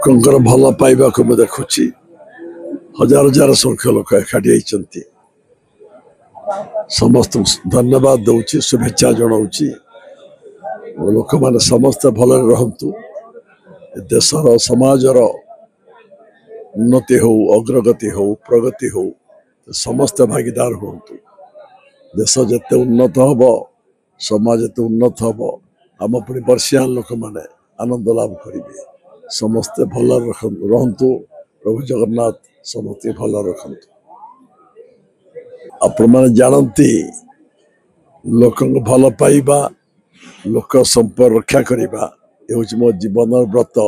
लोकंकर भल पाइबा को मैं देखुची हजार हजार संख्या लोक एकाठी होती समस्त धन्यवाद दौची शुभेच्छा जनाऊँगी लोक मैंने समस्त भल रहतु देशर समाजर उन्नति हो अग्रगति हो प्रगति हो समस्त भागीदार हूँ देश जिते उन्नत हम समाज जिते उन्नत हम आम पुणी वर्षियान लोक मैंने आनंद लाभ करेंगे समस्ते भल रहतु प्रभु जगन्नाथ समस्त भल रखतु आपण मैंने जानती लोक भल पाइबा लोक संपर्क रक्षा करवा ये मो जीवन व्रत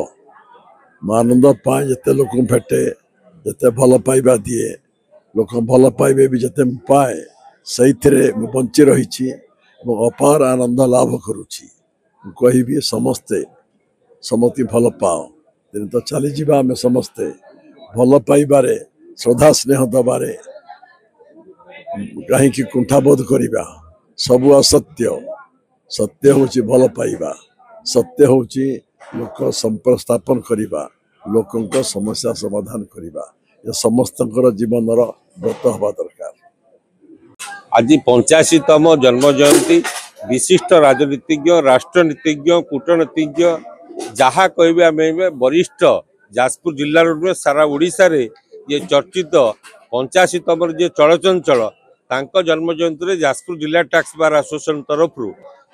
मैं आनंद पाए जिते लोक भेटे जिते भल पाइबा दिए लोक भल पाइबे भी जिते पाए से बंची रही अपार आनंद लाभ करुच्ची कहि समस्ते समति भल पाओ दिन तो चली जावा आम समस्ते भल पाइबारे श्रद्धा स्नेह दबारे कहीं कुंठाबोध करवा सबू असत्य सत्य हूँ भल पाइबा सत्य हूँ लोक संपर्क स्थापन करवा लोक समस्या समाधान करवा ये समस्त जीवन व्रत हवा दरकार। आज 85तम जन्म जयंती विशिष्ट राजनीतिज्ञ राष्ट्रनीतिज्ञ कूटनीतिज्ञ जहाँ कहे आम वरिष्ठ जाजपुर जिलार नुहे सारा ओडिशा रे ये चर्चित 85तम जे चलचंचल तांको जन्म जयंती रे जाजपुर जिला टैक्स बार एसोसिएशन तरफ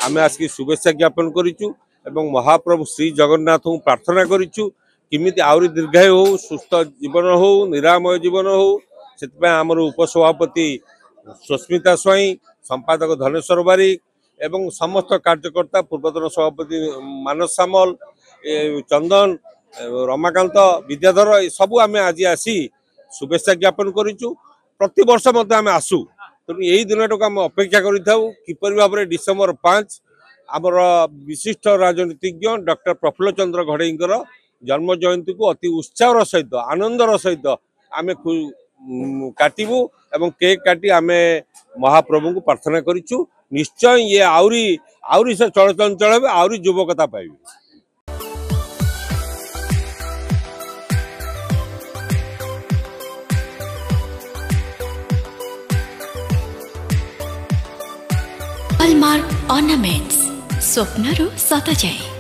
आम आसिक शुभेच्छा ज्ञापन करूँ एवं महाप्रभु श्री जगन्नाथ को प्रार्थना करूँ किमिति आउरी दीर्घायु हो सुस्थ जीवन हो निरामय जीवन हो से आमर उपसभापति सुस्मिता स्वाई संपादक धनेश्वर बारिक एवं समस्त कार्यकर्ता पूर्वतन सभापति मानस सामल चंदन रमाकांत विद्याधर सबू आम आज आसी शुभेच्छा ज्ञापन करूँ प्रति वर्ष मत आम आसू तेणु यही दिन टाक आम अपेक्षा किपर भाव में डिसेम्बर 5 आमर विशिष्ट राजनीतिज्ञ डॉक्टर प्रफुल्ल चंद्र घड़ईकर जन्म जयंती को अति उत्साह सहित आनंदर सहित आम काटबू एवं केक काटी आम महाप्रभु को प्रार्थना करूँ निश्चय ये आउरी से चलचंचल हे आउरी युवकता पाइबे। हॉलमार्क ऑर्नामेंट्स स्वप्नरू सत जाए।